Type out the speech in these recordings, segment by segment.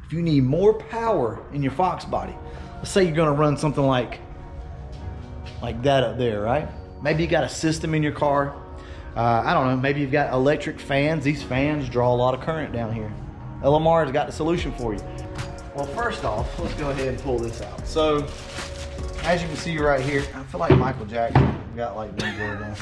if you need more power in your Foxbody, let's say you're gonna run something like that up there, right? Maybe you got a system in your car. I don't know, maybe you've got electric fans. These fans draw a lot of current down here. LMR's got the solution for you. Well, first off, let's go ahead and pull this out. So, as you can see right here, I feel like Michael Jackson got like one word on.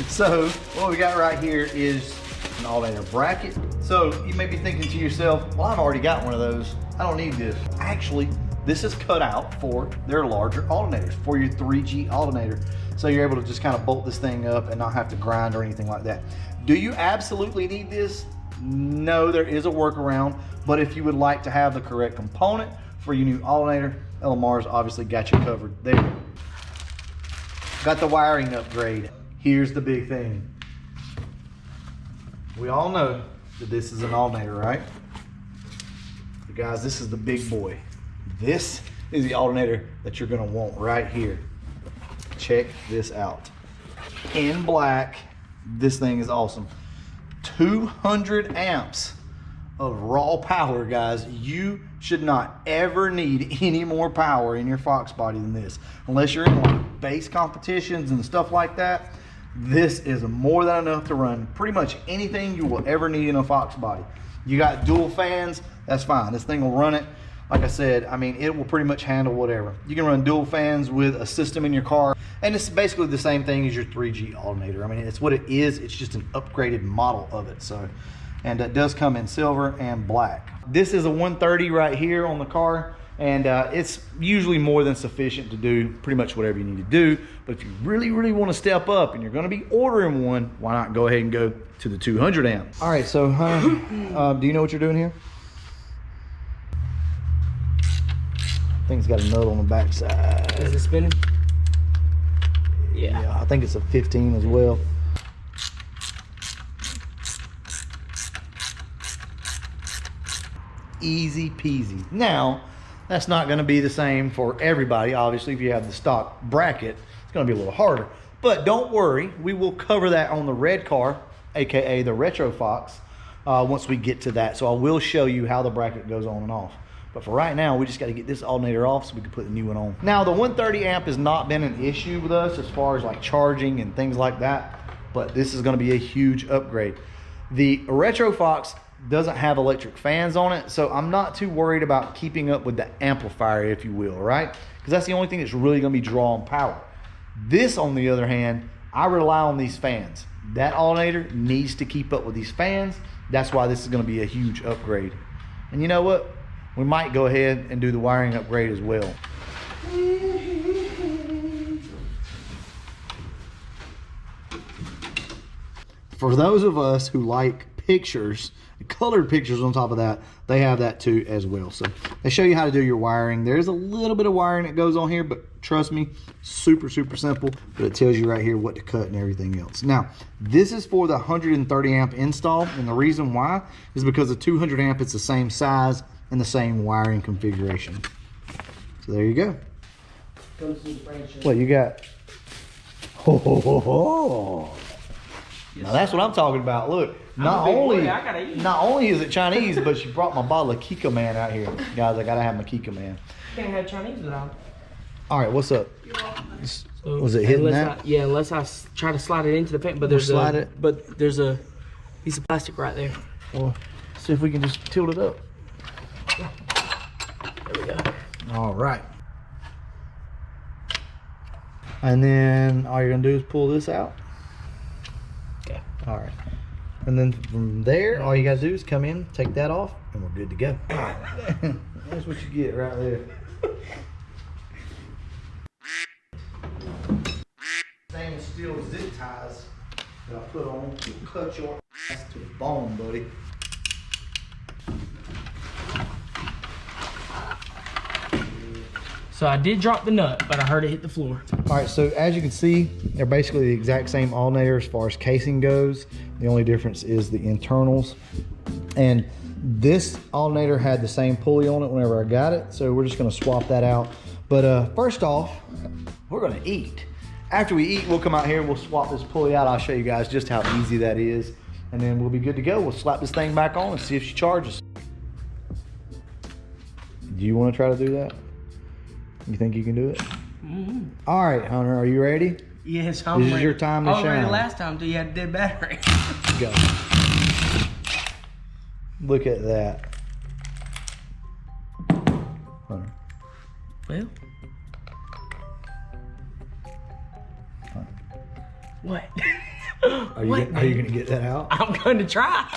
So, what we got right here is an alternator bracket. So, you may be thinking to yourself, well, I've already got one of those. I don't need this. Actually, this is cut out for their larger alternators, for your 3G alternator. So you're able to just kind of bolt this thing up and not have to grind or anything like that. Do you absolutely need this? No, there is a workaround, but if you would like to have the correct component for your new alternator, LMR's obviously got you covered there. Got the wiring upgrade. Here's the big thing. We all know that this is an alternator, right? But guys, this is the big boy. This is the alternator that you're gonna want right here. Check this out. In black, this thing is awesome. 200 amps of raw power, guys. You should not ever need any more power in your Foxbody than this. Unless you're in like bass competitions and stuff like that, this is more than enough to run pretty much anything you will ever need in a Foxbody. You got dual fans, that's fine. This thing will run it. Like I said, I mean, it will pretty much handle whatever. You can run dual fans with a system in your car, and it's basically the same thing as your 3G alternator. I mean, it's what it is. It's just an upgraded model of it. So, and it does come in silver and black. This is a 130 right here on the car, and it's usually more than sufficient to do pretty much whatever you need to do. But if you really, really want to step up and you're going to be ordering one, why not go ahead and go to the 200 amp? All right, so do you know what you're doing here? Thing's got a nut on the back side. Is it spinning? Yeah. I think it's a 15 as well. Easy peasy. Now, that's not going to be the same for everybody. Obviously, if you have the stock bracket, it's going to be a little harder. But don't worry, we will cover that on the red car, aka the Retro Fox, once we get to that. So I will show you how the bracket goes on and off. But for right now, we just got to get this alternator off so we can put the new one on. Now, the 130 amp has not been an issue with us as far as like charging and things like that, but this is going to be a huge upgrade. The Retro Fox doesn't have electric fans on it, so I'm not too worried about keeping up with the amplifier, if you will, right? Because that's the only thing that's really going to be drawing power. This, on the other hand, I rely on these fans. That alternator needs to keep up with these fans. That's why this is going to be a huge upgrade. And you know what? We might go ahead and do the wiring upgrade as well. For those of us who like pictures, colored pictures on top of that, they have that too as well. So they show you how to do your wiring. There's a little bit of wiring that goes on here, but trust me, super, super simple. But it tells you right here what to cut and everything else. Now, this is for the 130 amp install. And the reason why is because the 200 amp, it's the same size and the same wiring configuration. So there you go. What you got? Ho, ho, ho, ho. Yes, now that's what I'm talking about. Look, not only is it Chinese, but she brought my bottle of Kiko Man out here. Guys, I gotta have my Kiko Man. Can't have Chinese without. All right, what's up? Was it hitting that? Yeah, unless I try to slide it into the paint, but there's a piece of plastic right there. Well, see if we can just tilt it up. There we go. All right. And then all you're gonna do is pull this out. Okay. All right. And then from there, all you gotta do is come in, take that off, and we're good to go. That's what you get right there. Stainless steel zip ties that I put on will cut your ass to the bone, buddy. So I did drop the nut, but I heard it hit the floor. All right, so as you can see, they're basically the exact same alternator as far as casing goes. The only difference is the internals. And this alternator had the same pulley on it whenever I got it, so we're just gonna swap that out. But first off, we're gonna eat. After we eat, we'll come out here and we'll swap this pulley out. I'll show you guys just how easy that is. And then we'll be good to go. We'll slap this thing back on and see if she charges. Do you want to try to do that? You think you can do it? Mm-hmm. All right, Hunter, are you ready? Yes, I'm ready. This is your time to shine. I was ready last time until you had a dead battery. Go. Look at that. Hunter. Well. Hunter. What? Are you going to get that out? I'm going to try.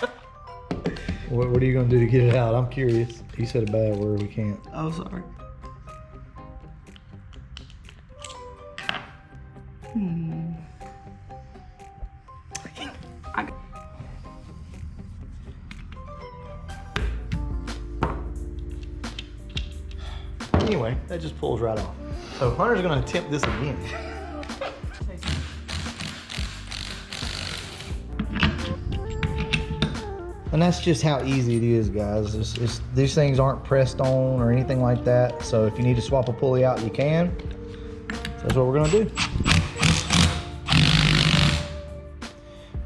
What are you going to do to get it out? I'm curious. You said a bad word. We can't. Oh, sorry. Anyway, that just pulls right off. So Hunter's going to attempt this again. And that's just how easy it is, guys. These things aren't pressed on or anything like that. So if you need to swap a pulley out, you can. So that's what we're gonna do.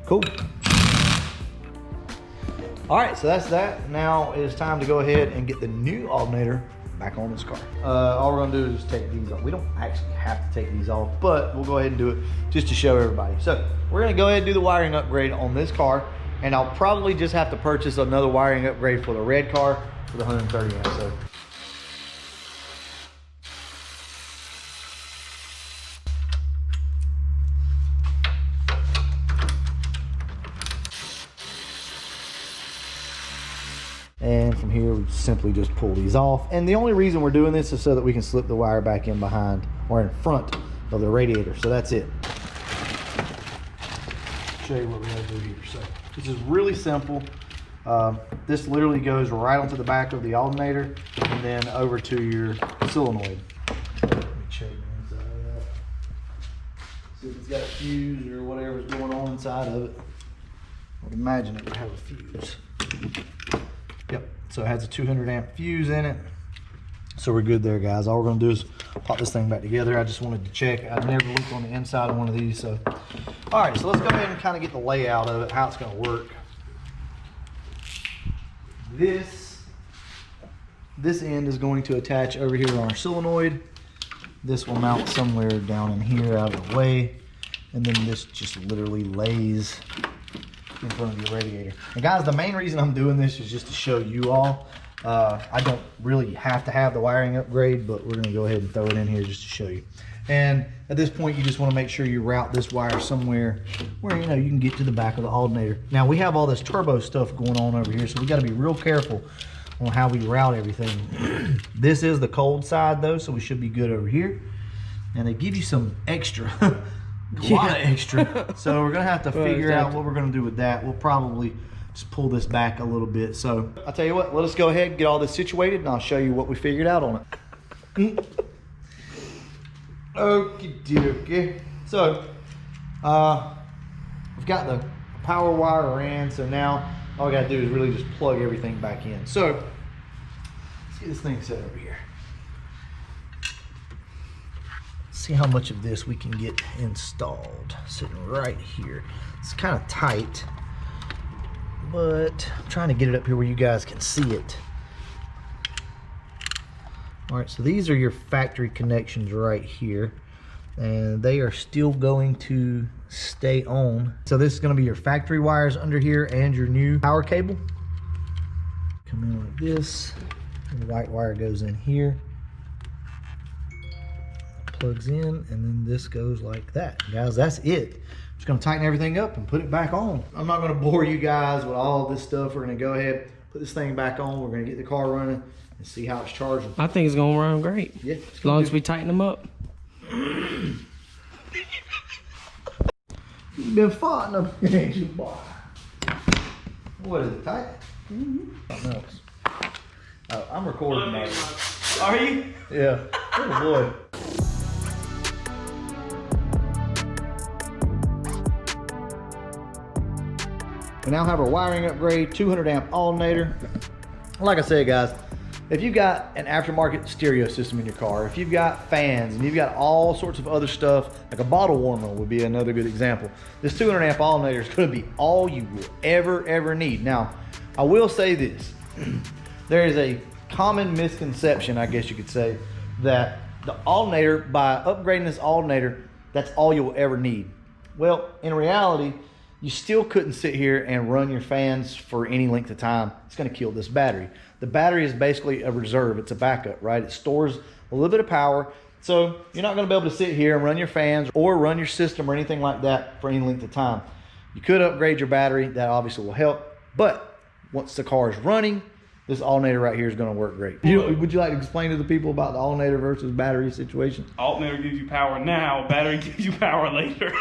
Cool. All right, so that's that. Now it's time to go ahead and get the new alternator back on this car. All we're gonna do is take these off. We don't actually have to take these off, but we'll go ahead and do it just to show everybody. So we're gonna go ahead and do the wiring upgrade on this car. And I'll probably just have to purchase another wiring upgrade for the red car for the 130 amp. So. And from here, we simply just pull these off. And the only reason we're doing this is so that we can slip the wire back in behind or in front of the radiator. So that's it. Show you what we gotta do here. So this is really simple. This literally goes right onto the back of the alternator and then over to your solenoid. Let me check the inside of that. See if it's got a fuse or whatever's going on inside of it. I would imagine it would have a fuse. Yep, so it has a 200 amp fuse in it. So we're good there, guys. All we're gonna do is pop this thing back together. I just wanted to check. I've never looked on the inside of one of these, so. All right, so let's go ahead and kind of get the layout of it, how it's gonna work. This end is going to attach over here on our solenoid. This will mount somewhere down in here out of the way. And then this just literally lays in front of your radiator. And guys, the main reason I'm doing this is just to show you all. I don't really have to have the wiring upgrade, but we're gonna go ahead and throw it in here just to show you. And at this point, you just wanna make sure you route this wire somewhere where you can get to the back of the alternator. Now we have all this turbo stuff going on over here, so we gotta be real careful on how we route everything. This is the cold side though, so we should be good over here. And they give you some extra, a lot of extra. So we're gonna have to figure out what we're gonna do with that. We'll probably just pull this back a little bit. So I'll tell you what, let us go ahead and get all this situated and I'll show you what we figured out on it. Okie dokie. So we've got the power wire ran, so now all we gotta do is really just plug everything back in. So let's get this thing set over here. See how much of this we can get installed. Sitting right here. It's kind of tight, but I'm trying to get it up here where you guys can see it. All right, so these are your factory connections right here, and they are still going to stay on. So this is going to be your factory wires under here and your new power cable. Come in like this, and the white wire goes in here, plugs in, and then this goes like that. Guys, that's it. Just gonna tighten everything up and put it back on. I'm not gonna bore you guys with all this stuff. We're gonna go ahead, put this thing back on. We're gonna get the car running and see how it's charging. I think it's gonna run great. Yeah. As long as we tighten them up. You've been farting up here, ain't you, boy? What is it, tight? Something else. Oh, I'm recording now. Are you? Yeah. Oh boy. We now have our wiring upgrade, 200 amp alternator. Like I said, guys, if you've got an aftermarket stereo system in your car, if you've got fans and you've got all sorts of other stuff, like a bottle warmer would be another good example. This 200 amp alternator is going to be all you will ever need. Now, I will say this. There is a common misconception, I guess you could say, that the alternator, by upgrading this alternator, that's all you'll ever need. Well, in reality, you still couldn't sit here and run your fans for any length of time. It's going to kill this battery. The battery is basically a reserve. It's a backup, right? It stores a little bit of power. So you're not going to be able to sit here and run your fans or run your system or anything like that for any length of time. You could upgrade your battery. That obviously will help. But once the car is running, this alternator right here is going to work great. Would you like to explain to the people about the alternator versus battery situation? Alternator gives you power now, battery gives you power later.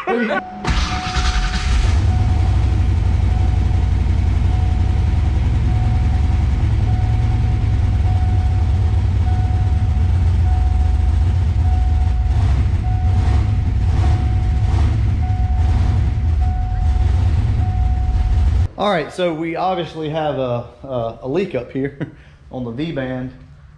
All right, so we obviously have a leak up here on the V-band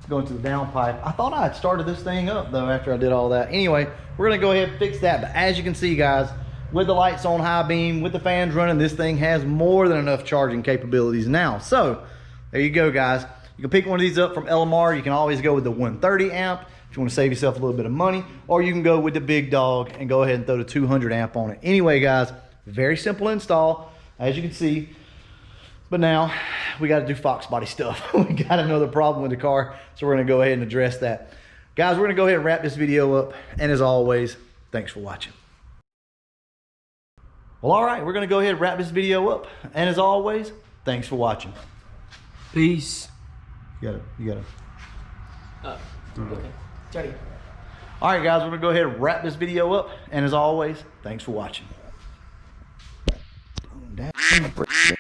going to the downpipe. I thought I had started this thing up though after I did all that. Anyway, we're gonna go ahead and fix that. But as you can see, guys, with the lights on high beam, with the fans running, this thing has more than enough charging capabilities now. So there you go, guys. You can pick one of these up from LMR. You can always go with the 130 amp if you want to save yourself a little bit of money, or you can go with the big dog and go ahead and throw the 200 amp on it. Anyway, guys, very simple install, as you can see. But now we got to do Foxbody stuff. We got another problem with the car, so we're going to go ahead and address that. Guys, we're going to go ahead and wrap this video up. And as always, thanks for watching. Well, all right, we're going to go ahead and wrap this video up. And as always, thanks for watching. Peace. You got it. Okay. Ready. All right, guys, we're going to go ahead and wrap this video up. And as always, thanks for watching.